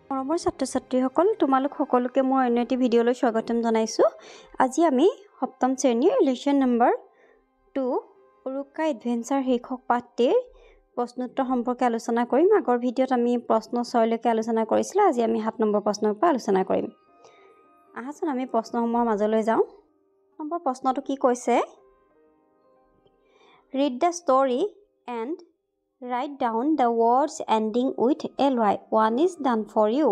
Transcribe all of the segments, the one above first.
মৰমৰ ছাত্ৰ-ছাত্ৰীসকল তোমালোক সকলোকে মোৰ অন্য এটি ভিডিঅ'লৈ স্বাগতম জনাইছোঁ। আজি আমি সপ্তম শ্ৰেণীৰ লেচন নম্বৰ 2 উৰুকা এডভেঞ্চাৰ শীৰ্ষক পাঠটিৰ প্ৰশ্নোত্তৰ সম্পৰ্কে আলোচনা কৰিম। আগৰ ভিডিঅ'ত আমি প্ৰশ্ন 6 লৈকে আলোচনা কৰিছিলোঁ। আজি আমি 7 নম্বৰ প্ৰশ্নৰ পৰা আলোচনা কৰিম। আহাচোন আমি প্ৰশ্নসমূহৰ মাজলৈ যাওঁ। নম্বৰ প্ৰশ্নটো কি কৈছে? Read the story and write down the words ending with ly. One is done for you.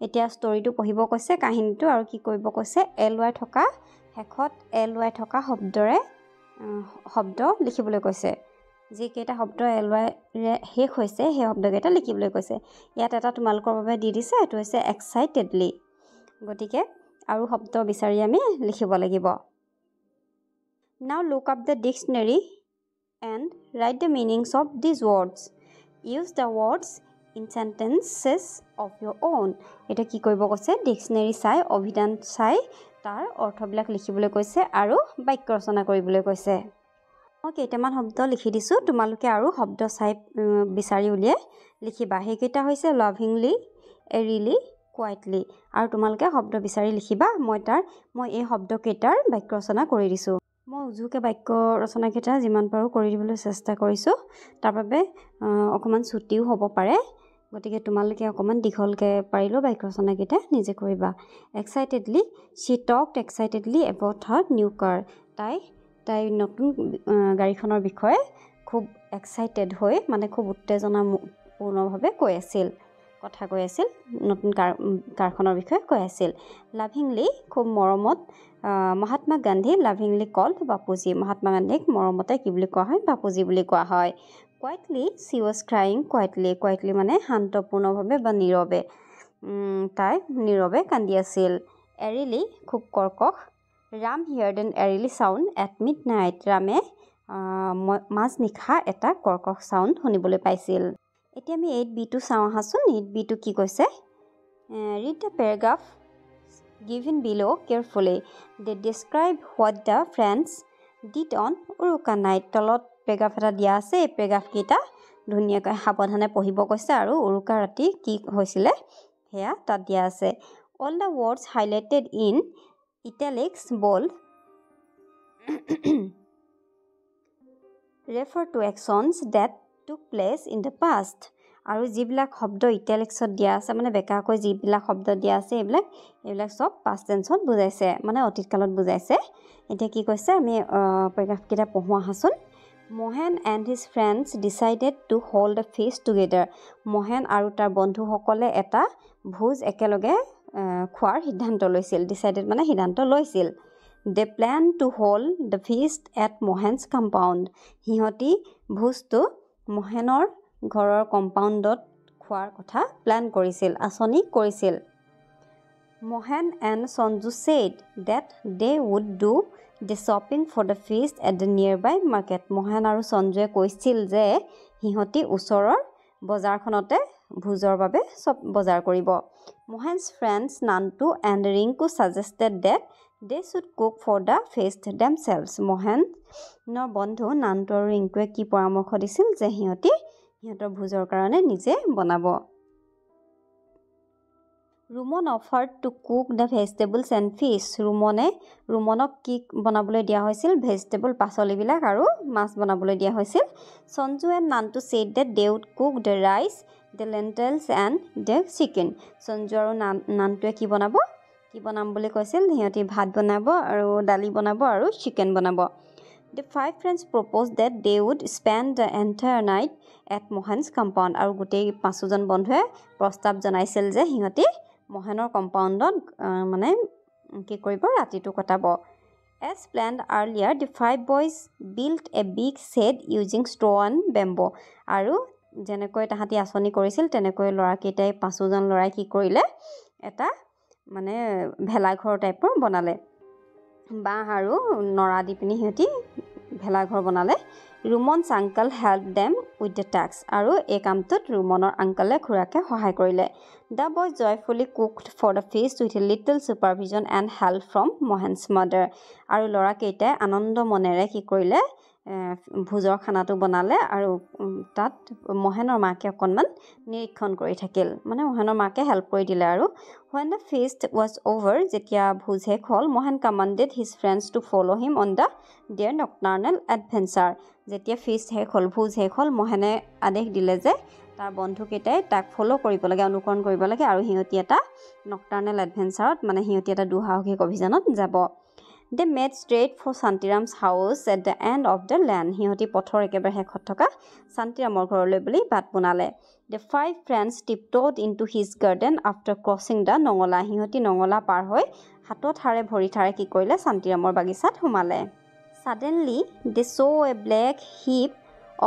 এতিয়া ষ্টৰিটো পঢ়িব কৈছে, কাহিনীটো, আৰু কি কৰিব কৈছে? ly থকা শেষত ly থকা শব্দ লিখিবলৈ কৈছে। যিকেইটা শব্দ ly ৰে শেষ হৈছে সেই শব্দকেইটা লিখিবলৈ কৈছে। ইয়াত এটা তোমালোকৰ বাবে দি দিছে, এইটো হৈছে এক্সাইটেডলি। গতিকে আৰু শব্দ বিচাৰি আমি লিখিব লাগিব। Now look up the dictionary and write the meanings of these words. Use the words in sentences of your own. এটা কি কৰিব কৈছে? ডিকচনেৰী চাই, অভিধান চাই তাৰ অৰ্থবিলাক লিখিবলৈ কৈছে আৰু বাক্য ৰচনা কৰিবলৈ কৈছে। মই কেইটামান শব্দ লিখি দিছোঁ, তোমালোকে আৰু শব্দ চাই বিচাৰি উলিয়াই লিখিবা। সেইকেইটা হৈছে লাভিংলি, এৰিলি, কুৱাইটলি। আৰু তোমালোকে শব্দ বিচাৰি লিখিবা। মই এই শব্দকেইটাৰ বাক্য ৰচনা কৰি দিছোঁ। মই উজুকে বাক্য ৰচনাকেইটা যিমান পাৰোঁ কৰি দিবলৈ চেষ্টা কৰিছোঁ। তাৰ বাবে অকণমান ছুটিও হ'ব পাৰে। গতিকে তোমালোকে অকণমান দীঘলকৈ পাৰিলেও বাক্য ৰচনাকেইটা নিজে কৰিবা। Excitedly, she talked excitedly about her new car. তাই নতুন গাড়ীখনৰ বিষয়ে খুব এক্সাইটেড হৈ, মানে খুব উত্তেজনাপূৰ্ণভাৱে কথা কৈ আছিল, নতুন কাৰখনৰ বিষয়ে কৈ আছিল। লাভিংলি, খুব মৰমত, মহাত্মা গান্ধী লাভিংলি কল্ড বাপুজী। মহাত্মা গান্ধীক মৰমতে কি বুলি কোৱা হয়? বাপুজী বুলি কোৱা হয়। Quietly, Shi was crying quietly. Quietly মানে শান্তপূৰ্ণভাৱে বা নীৰৱে। তাই নীৰৱে কান্দি আছিল। এৰিলি, খুব কৰ্কশ। Ram heard an eerily sound at midnight. ৰামে মাজনিশা এটা কৰ্কশ চাউণ্ড শুনিবলৈ পাইছিল। এতিয়া আমি 8b চাওঁ আহাচোন। 8b কি কৈছে? Read the paragraph given below carefully. They describe what the friends did on Uruka night. তলত পেৰাগ্ৰাফ এটা দিয়া আছে। এই পেৰাগ্ৰাফকেইটা ধুনীয়াকৈ সাৱধানে পঢ়িব কৈছে আৰু উৰুকা ৰাতি কি হৈছিলে সেয়া তাত দিয়া আছে। All the words highlighted in italics bold refer to actions that took place in the past. আৰু যিবিলাক শব্দ ইটালিক্সত দিয়া আছে, মানে বেকাকৈ যিবিলাক শব্দ দিয়া আছে, এইবিলাক চব পাষ্ট টেন্সত বুজাইছে, মানে অতীতকালত বুজাইছে। এতিয়া কি কৈছে? আমি পেৰাগ্ৰাফকেইটা পঢ়োঁ আহাচোন। Mahen and his friends decided to hold a feast together. Mahen আৰু তাৰ বন্ধুসকলে এটা ভোজ একেলগে খোৱাৰ সিদ্ধান্ত লৈছিল। ডিচাইডেড মানে সিদ্ধান্ত লৈছিল। They plan to hold the feast at Mahen's compound. সিহঁতি ভোজটো মহেনৰ ঘৰৰ কম্পাউণ্ডত খোৱাৰ কথা প্লেন কৰিছিল, আঁচনি কৰিছিল। Mahen and Sanju said that they would do the shopping for the feast at the nearby market. Mahen আৰু সঞ্জুৱে কৈছিল যে সিহঁতি ওচৰৰ বজাৰখনতে ভোজৰ বাবে চব বজাৰ কৰিব। Mahen's friends Nantu and Rinku suggested that they should cook for the feast themselves. মহেনৰ বন্ধু নান্টু আৰু ৰিংকুৱে কি পৰামৰ্শ দিছিল? যে সিহঁতৰ ভোজৰ কাৰণে নিজে বনাব। Ruman offered to cook the vegetables and fish. ৰুমনক কি বনাবলৈ দিয়া হৈছিল? ভেজিটেবল, পাচলিবিলাক আৰু মাছ বনাবলৈ দিয়া হৈছিল। Sanju and Nantu said that they would cook the rice, the lentils and the chicken. Sanju আৰু নান্টুৱে কি বনাম বুলি কৈছিল? সিহঁতি ভাত বনাব আৰু দালি বনাব আৰু চিকেন বনাব। The 5 friends proposed that they would spend the entire night at Mohan's compound. আৰু গোটেই 5জন বন্ধুৱে প্ৰস্তাৱ জনাইছিল যে সিহঁতি মহেনৰ কম্পাউণ্ডত মানে কি কৰিব? ৰাতিটো কটাব। As planned earlier, the 5 boys built a big shed using straw and bamboo. আৰু যেনেকৈ তাহাঁতি আঁচনি কৰিছিল তেনেকৈ 5জন ল'ৰাই কি কৰিলে? এটা মানে ভেলাঘৰ টাইপৰ বনালে। বাঁহ আৰু নৰা দি পিনি সিহঁতি ভেলাঘৰ বনালে। Ruman's uncle help them with the task. আৰু এই কামটোত ৰুমনৰ আংকলে খুৰাকে সহায় কৰিলে। The boy joyfully cooked for the feast with a little supervision and help from Mahen's mother. আৰু ল'ৰাকেইটাই আনন্দ মনেৰে কি কৰিলে? ভোজৰ খানাটো বনালে আৰু তাত মহেনৰ মাকে অকণমান নিৰীক্ষণ কৰি থাকিল মানে মহেনৰ মাকে হেল্প কৰি দিলে আৰু when the feast was over যেতিয়া ভোজ শেষ হ'ল Mahen commanded his friends to follow him on their nocturnal adventure যেতিয়া ফিষ্ট শেষ হ'ল ভোজ শেষ হ'ল মহেনে আদেশ দিলে যে তাৰ বন্ধুকেইটাই তাক ফ'ল' কৰিব লাগে অনুকৰণ কৰিব লাগে আৰু সিহঁতি এটা নক্টাৰ্নেল এডভেঞ্চাৰত মানে সিহঁতি এটা দুঃসাহসিক অভিযানত যাব They made straight for Shantiram's house at the end of the land. সিহঁতি পথৰ একেবাৰে শেষত থকা শান্তিৰামৰ ঘৰলৈ বুলি বাট বনালে The 5 friends tiptoed into his garden after crossing the নঙলা সিহঁতি নঙলা পাৰ হৈ হাতত হাৰে ভৰি ঠাৰে কি কৰিলে শান্তিৰামৰ বাগিচাত সোমালে Suddenly they saw a black heap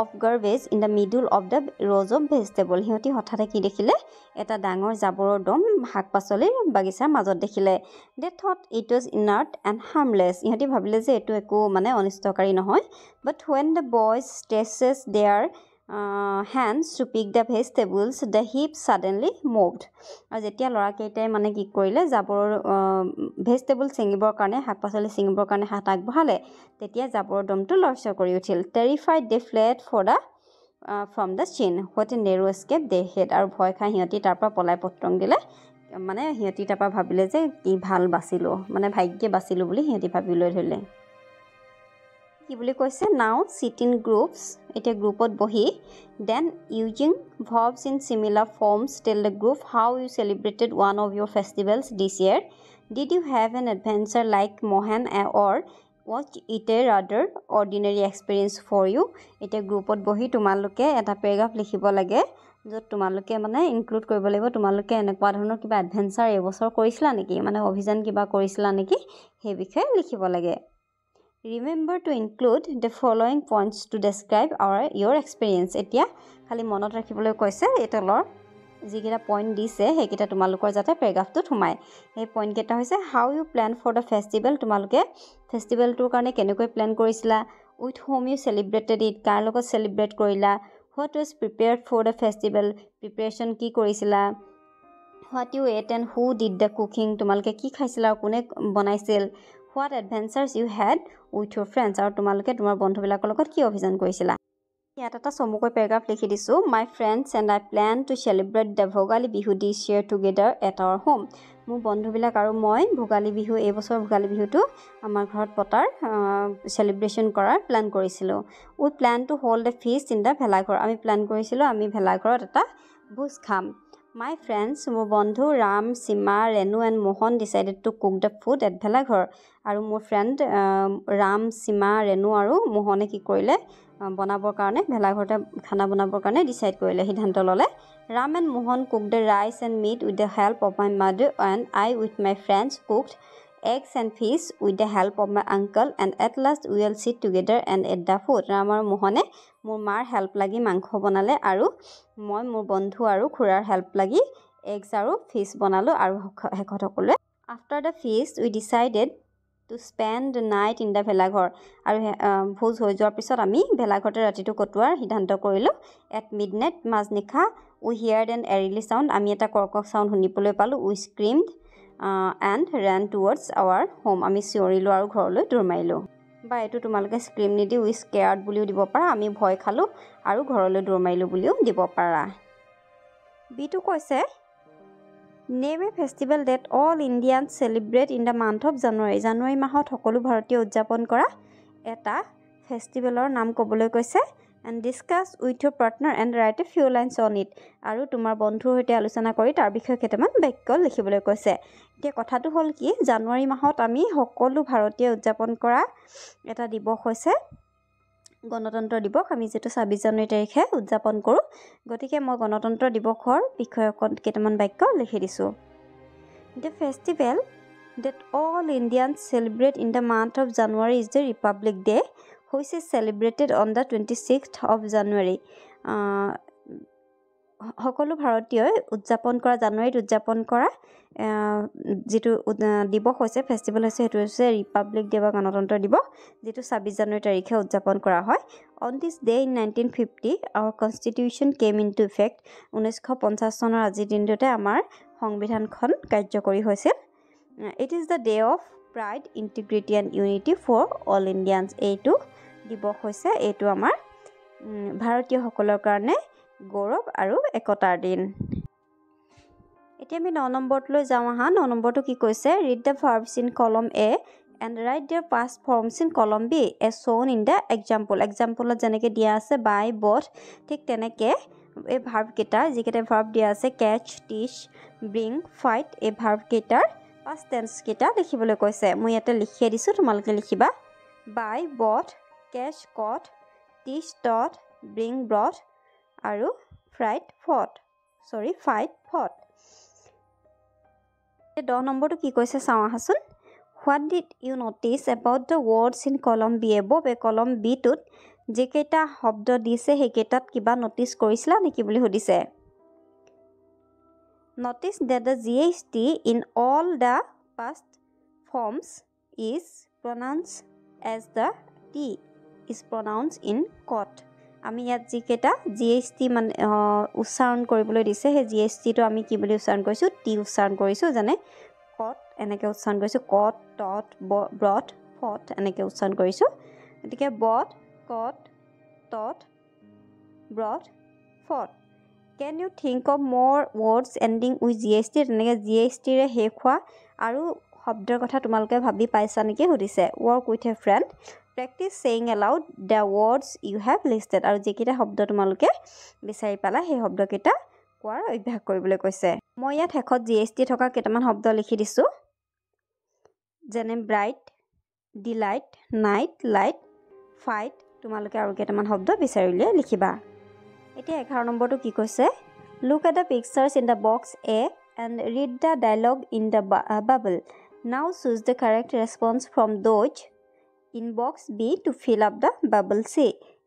of garbage in the middle of the rows of vegetable সিহঁতি হঠাতে কি দেখিলে এটা ডাঙৰ জাবৰৰ দম শাক-পাচলিৰ বাগিচাৰ মাজত দেখিলে they thought it was inert and harmless ইহঁতি ভাবিলে যে এটো একো মানে অনিষ্টকাৰী নহয় but when the boys stretched their hands to pick the vegetables the heap suddenly moved আৰু যেতিয়া লৰাকেইটাই মানে কি কৰিলে জাবৰৰ ভেজিটেবল ছিঙিবৰ কাৰণে শাক-পাচলি ছিঙিবৰ কাৰণে হাত আগবঢ়ালে তেতিয়া জাবৰৰ দমটো লৰচৰ কৰি উঠিল terrified they fled for the from the scene what a narrow escape they had আৰু ভয় খাই সিহঁতি তাৰ পৰা পলাই পত্ৰং দিলে মানে সিহঁতি তাৰ পৰা ভাবিলে যে কি ভাল বাচিলো মানে ভাগ্যে বাচিলো বুলি সিহঁতি ভাবিলৈ ধৰিলে কি বুলি কৈছে now sit in groups এটা গ্ৰুপত বহি then using verbs in similar forms tell the group how you celebrated one of your festivals this year did you have an adventure like Mohan or was it a rather ordinary experience for you এটা গ্ৰুপত বহি তোমালোকে এটা paragraph লিখিব লাগে য'ত তোমালোকে মানে ইনক্লুড কৰিব লাগিব তোমালোকে এনেকুৱা ধৰণৰ কিবা এডভেঞ্চাৰ এই বছৰ কৰিছিলা নেকি মানে অভিযান কিবা কৰিছিলা নেকি সেই বিষয়ে লিখিব লাগে Remember to include the following points to describe your experience. এতিয়া খালি মনত ৰাখিবলৈ কৈছে এতলৰ যিকেইটা পইণ্ট দিছে সেইকেইটা তোমালোকৰ যাতে পেৰাগ্ৰাফটোত সোমায় সেই পইণ্ট কেইটা হৈছে how you plan for the festival তোমালোকে ফেষ্টিভেলটোৰ কাৰণে কেনেকৈ প্লেন কৰিছিলা with whom you celebrated it কাৰ লগত চেলিব্ৰেট কৰিলা what was prepared for the festival preparation কি কৰিছিলা what you ate and who did the cooking তোমালোকে কি খাইছিলা কোনে বনাইছিল what adventures you had with your friends আৰু তোমালোকে তোমাৰ বন্ধুবিলাকৰ লগত কি অভিযান কৰিছিলা ইয়াত এটা চমুকৈ পেৰাগ্ৰাফ লিখি দিছো my friends and I plan to celebrate the Bhogali Bihu this year together at our home মোৰ বন্ধুবিলাক আৰু মই ভোগালী বিহু এই বছৰ ভোগালী বিহুটো আমাৰ ঘৰত পতাৰ সেলিব্ৰেশন কৰাৰ প্ল্যান কৰিছিলো we plan to hold a feast in the ভেলাঘৰ আমি প্ল্যান কৰিছিলো আমি ভেলাঘৰত এটা ভোজ খাম My friends, মোৰ বন্ধু ৰাম, সীমা, ৰেণু and Mohan decided to cook the food at ভেলাঘৰ আৰু মোৰ ফ্ৰেণ্ড ৰাম, সীমা, ৰেণু আৰু মোহনে কি কৰিলে বনাবৰ কাৰণে ভেলাঘৰতে খানা বনাবৰ কাৰণে ডিসাইড কৰিলে সিদ্ধান্ত ললে Ram and Mohan cooked the rice and meat with the help of my mother and I with my friends cooked eggs and fish with the help of my uncle and at last we will sit together and eat the food Ram আৰু মোহনে মোৰ মাৰ help লাগি মাংস বনালে আৰু মই মোৰ বন্ধু আৰু খুৰাৰ হেল্প লাগি এগছ আৰু ফিশ বনালো আৰু হেকত সকলোৱে after the feast we decided to spend the night in the ভেলাঘৰ আৰু ভোজ হৈ যোৱাৰ পিছত আমি ভেলাঘৰতে ৰাতিটো কটোৱাৰ সিদ্ধান্ত কৰিলো at midnight মাজনিখা we heard an eerie sound আমি এটা কৰ্কশ সাউণ্ড শুনিবলৈ পালো we screamed and ran towards our home আমি চিঞৰিলো আৰু ঘৰলৈ দৌৰ মাৰিলো বা এটো তোমালোকে স্ক্ৰীম নিদি উই স্কেয়াৰ্ড বুলিও দিব পাৰা আমি ভয় খালো আৰু ঘৰলৈ দৌৰ মাৰিলো বুলিও দিব পাৰা বিটো কৈছে Name a festival that all Indians celebrate in the month of January জানুৱাৰী মাহত সকলো ভাৰতীয় উদযাপন কৰা এটা ফেষ্টিভেলৰ নাম ক'বলৈ কৈছে and discuss with your partner and write a few lines on it আৰু তোমাৰ বন্ধুৰ সৈতে আলোচনা কৰি তাৰ বিষয়ে কেইটামান বাক্য লিখিবলৈ কৈছে এতিয়া কথাটো হ'ল কি জানুৱাৰী মাহত আমি সকলো ভাৰতীয় উদযাপন কৰা এটা দিৱস হৈছে গণতন্ত্ৰ দিৱস আমি যেটো 26 জানুৱাৰী তাৰিখে উদযাপন কৰো গতিকে মই গণতন্ত্ৰ দিৱসৰ বিষয়ে কেইটামান বাক্য লিখি দিছো The festival that all Indians celebrate in the month of January is the Republic Day which is celebrated on the 26th of January সকলো ভাৰতীয়ই উদযাপন কৰা জানুৱাৰীত উদযাপন কৰা যেটো দিৱস হৈছে ফেষ্টিভেল হৈছে হেতু হৈছে ৰিপাব্লিক ডে বা গণতন্ত্ৰ দিৱস যেটো 26 জানুৱাৰী তাৰিখে উদযাপন কৰা হয় on this day in 1950 our constitution came into effect 1950 চনৰ আজি দিনটোতে আমাৰ সংবিধানখন কাৰ্যকৰী হৈছিল it is the day of pride integrity and unity for all Indians এইটো দিৱস হৈছে এইটো আমাৰ ভাৰতীয়সকলৰ কাৰণে গৌৰৱ আৰু একতাৰ দিন এতিয়া আমি 9 নম্বৰটোলৈ যাওঁ আহা 9 নম্বৰটো কি কৈছে read the verbs in column A and write their past forms in column B as shown in the example example যেনেকৈ দিয়া আছে by both ঠিক তেনেকৈ এই ভাৰ্ব কেইটাৰ যিকেইটা ভাৰ্ব দিয়া আছে catch teach bring fight এই ভাৰ্ব কেইটাৰ past tense কেইটা লিখিবলৈ কৈছে মই ইয়াতে লিখিয়ে দিছোঁ তোমালোকে লিখিবা by both catch caught teach taught bring brought আৰু fight fought দহ নম্বৰটো কি কৈছে চাওঁ আহাচোন What did you notice about the words in column B above এই column B টোত যেকেইটা শব্দ দিছে সেইকেইটাত কিবা নটিচ কৰিছিলা নেকি বুলি সুধিছে Notice that the GST in all the past forms is pronounced as the T is pronounced in caught আমি ইয়াত যিকেইটা GST মানে উচ্চাৰণ কৰিবলৈ দিছে সেই GSTটো আমি কি বুলি উচ্চাৰণ কৰিছোঁ T উচ্চাৰণ কৰিছোঁ যেনে caught এনেকৈ উচ্চাৰণ কৰিছোঁ caught taught brought fought এনেকৈ উচ্চাৰণ কৰিছোঁ গতিকে bought caught taught brought fought Can you think of more words ending with GST তেনেকৈ GST ৰে শেষ হোৱা আৰু শব্দৰ কথা তোমালোকে ভাবি পাইছা নেকি সুধিছে work with a friend practice saying aloud the words you have listed আৰু যিকেইটা শব্দ তোমালোকে বিচাৰি পালা সেই শব্দকেইটা কোৱাৰ অভ্যাস কৰিবলৈ কৈছে মই ইয়াত শেষত GST থকা কেইটামান শব্দ লিখি দিছোঁ যেনে bright delight night light fight তোমালোকে আৰু কেইটামান শব্দ বিচাৰি উলিয়াই লিখিবা এতিয়া 11 নম্বৰটো কি কৈছে look at the pictures in the box A and read the dialogue in the bubble now choose the correct response from those in box B to fill up the bubble C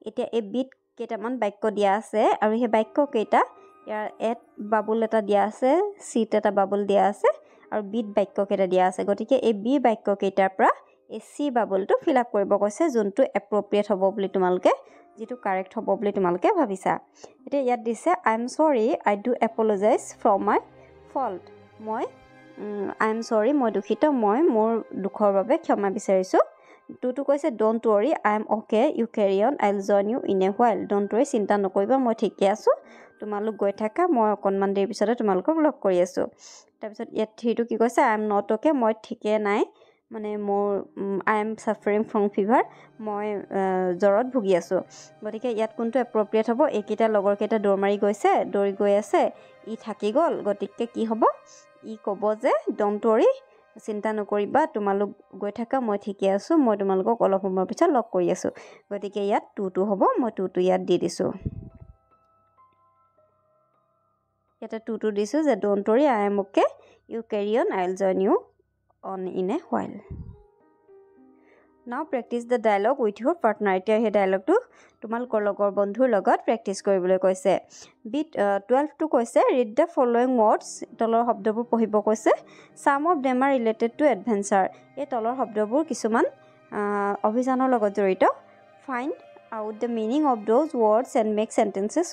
এতিয়া এই beet কেইটামান বাক্য দিয়া আছে আৰু সেই বাক্য কেইটা ইয়াৰ এট বাবুল এটা দিয়া আছে সিট এটা বাবুল দিয়া আছে আৰু বিট বাক্য কেইটা দিয়া আছে গতিকে এই বি বাক্য কেইটাৰ পৰা এই সি বাবুলটো ফিল আপ কৰিব কৈছে যোনটো এপ্ৰপ্ৰিয়েট হ'ব বুলি তোমালোকে যেটো কাৰেক্ট হ'ব বুলি তোমালোকে ভাবিছা এতিয়া ইয়াত দিছে আই এম সৰি আই ডু এপোলজাইজ ফ্ৰম মাই ফল্ট মই আই এম সৰি মই দুখিত মই মোৰ দুখৰ বাবে ক্ষমা বিচাৰিছোঁ টুটো কৈছে don't worry I am okay you carry on I will join you in a while don't worry চিন্তা নকৰিবা মই ঠিকে আছোঁ তোমালোক গৈ থাকা মই অকণমান দেৰি পিছতে তোমালোকক লগ কৰি আছোঁ তাৰপিছত ইয়াত থ্ৰীটো কি কৈছে আই এম নট ওকে মই ঠিকে নাই মানে মোৰ I am suffering from fever মই জ্বৰত ভুগি আছোঁ গতিকে ইয়াত কোনটো এপ্ৰপ্ৰিয়েট হ'ব এইকেইটা লগৰকেইটা দৌৰ মাৰি গৈছে দৌৰি গৈ আছে ই থাকি গ'ল গতিকে কি হ'ব ই ক'ব যে ডোন্ট ৱৰি চিন্তা নকৰিবা তোমালোক গৈ থাকা মই ঠিকে আছোঁ মই তোমালোকক অলপ সময়ৰ পিছত লগ কৰি আছোঁ গতিকে ইয়াত টুটো হ'ব মই টুটো ইয়াত দি দিছোঁ ইয়াতে টুটো দিছোঁ যে don't worry I am okay you carry on I will join you on in a while now practice the dialogue with your partner এতিয়া সেই ডায়লগটো তোমালোকৰ লগৰ বন্ধুৰ লগত প্ৰেক্টিচ কৰিবলৈ কৈছে বিট 12টো কৈছে ৰিড দ্য ফলোয়িং ৱৰ্ডছ তলৰ শব্দবোৰ পঢ়িব কৈছে some of them are related to adventure এই তলৰ শব্দবোৰ কিছুমান অভিযানৰ লগত জড়িত find out the meaning of those words and make sentences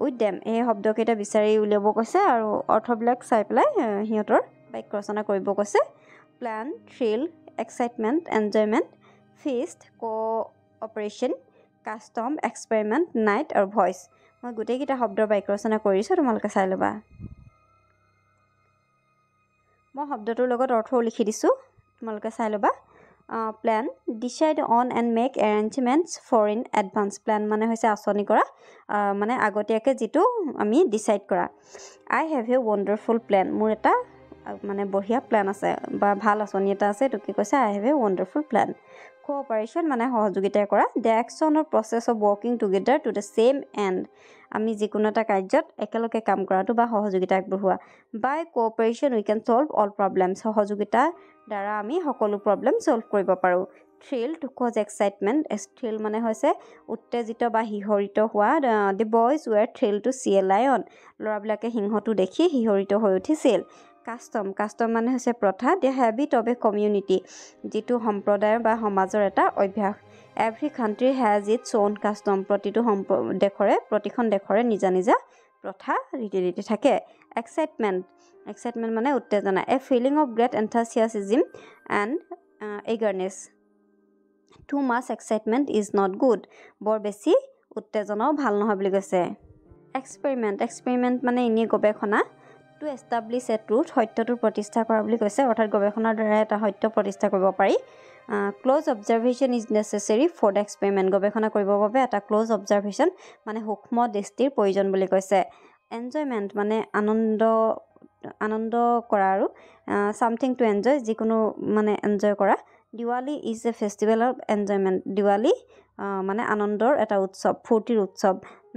with them এই শব্দকেইটা বিচাৰি উলিয়াব কৈছে আৰু অৰ্থবিলাক চাই পেলাই সিহঁতৰ বাক্য ৰচনা কৰিব কৈছে plan thrill excitement enjoyment feast cooperation custom experiment night আৰু ভইচ মই গোটেইকেইটা শব্দৰ বাক্য ৰচনা কৰিছোঁ তোমালোকে চাই ল'বা মই শব্দটোৰ লগত অৰ্থও লিখি দিছোঁ তোমালোকে চাই ল'বা plan decide on and make arrangements for in advance plan মানে হৈছে আঁচনি কৰা মানে আগতীয়াকৈ যিটো আমি ডিচাইড কৰা আই হেভ এ ৱণ্ডাৰফুল প্লেন মোৰ এটা মানে বঢ়িয়া প্লেন আছে বা ভাল আঁচনি এটা আছে এইটো কি কৈছে I have a wonderful plan cooperation মানে সহযোগিতাই কৰা the action or process of working together to the same end আমি যিকোনো এটা কাৰ্যত একেলগে কাম কৰাটো বা সহযোগিতা আগবঢ়োৱা by cooperation we can solve all problems সহযোগিতাৰ দ্বাৰা আমি সকলো প্ৰব্লেম ছল্ভ কৰিব পাৰোঁ thrill to cause excitement thrill মানে হৈছে উত্তেজিত বা শিহৰিত হোৱা the boys were thrill to see a lion ল'ৰাবিলাকে সিংহটো দেখি শিহৰিত হৈ উঠিছিল কাষ্টম মানে হৈছে প্ৰথা the habit of a community যিটো সম্প্ৰদায়ৰ বা সমাজৰ এটা অভ্যাস every country has its own custom প্ৰতিখন দেশৰে নিজা নিজা প্ৰথা ৰীতি নীতি থাকে এক্সাইটমেণ্ট মানে উত্তেজনা a feeling of great enthusiasm and eagerness Too much excitement is not good. বৰ বেছি উত্তেজনাও ভাল নহয় বুলি কৈছে। এক্সপেৰিমেণ্ট মানে এনেই গৱেষণা। টু এষ্টাব্লিছ এ ট্ৰুথ, সত্যটো প্ৰতিষ্ঠা কৰা বুলি কৈছে, অৰ্থাৎ গৱেষণাৰ দ্বাৰা এটা সত্য প্ৰতিষ্ঠা কৰিব পাৰি। Close observation is necessary for the experiment, গৱেষণা কৰিবৰ বাবে এটা ক্ল'জ অবজাৰভেশ্যন মানে সূক্ষ্ম দৃষ্টিৰ প্ৰয়োজন বুলি কৈছে। এনজয়মেণ্ট মানে আনন্দ কৰা আৰু ছামথিং টু এনজয়, যিকোনো মানে এনজয় কৰা। Diwali is a festival of enjoyment, Diwali মানে আনন্দৰ এটা উৎসৱ, ফূৰ্তিৰ উৎসৱ।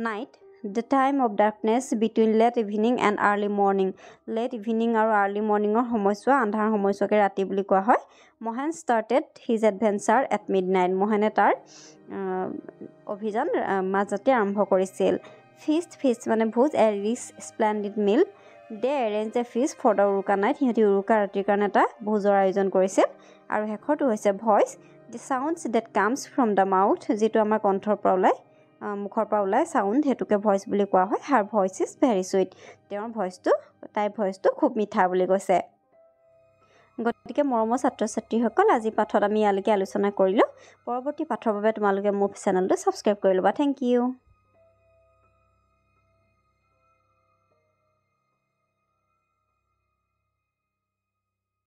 Night the time of darkness between late evening and early morning, late evening আৰু আৰ্লি মৰ্ণিঙৰ সময়ছোৱা, আন্ধাৰ সময়ছোৱাকে ৰাতি বুলি কোৱা হয়। Mahen started his adventure at midnight, মহেনে তাৰ অভিযান মাজতে আৰম্ভ কৰিছিল। ফিষ্ট মানে ভোজ, a rich splendid meal. They arrange a feast for the Uruka night, সিহঁতি উৰুকা ৰাতিৰ কাৰণে এটা ভোজৰ আয়োজন কৰিছিল। আৰু শেষৰটো হৈছে voice, the sounds that comes from the mouth, যিটো আমাৰ কণ্ঠৰ পৰা ওলায়, মুখৰ পৰা ওলায় চাউণ্ড, সেইটোকে ভইচ বুলি কোৱা হয়। হাৰ ভইচ ইজ ভেৰি চুইট, তাইৰ ভইচটো খুব মিঠা বুলি কৈছে। গতিকে মৰমৰ ছাত্ৰ ছাত্ৰীসকল, আজি পাঠত আমি ইয়ালৈকে আলোচনা কৰিলোঁ। পৰৱৰ্তী পাঠৰ বাবে তোমালোকে মোৰ চেনেলটো ছাবস্ক্ৰাইব কৰি ল'বা। Thank U.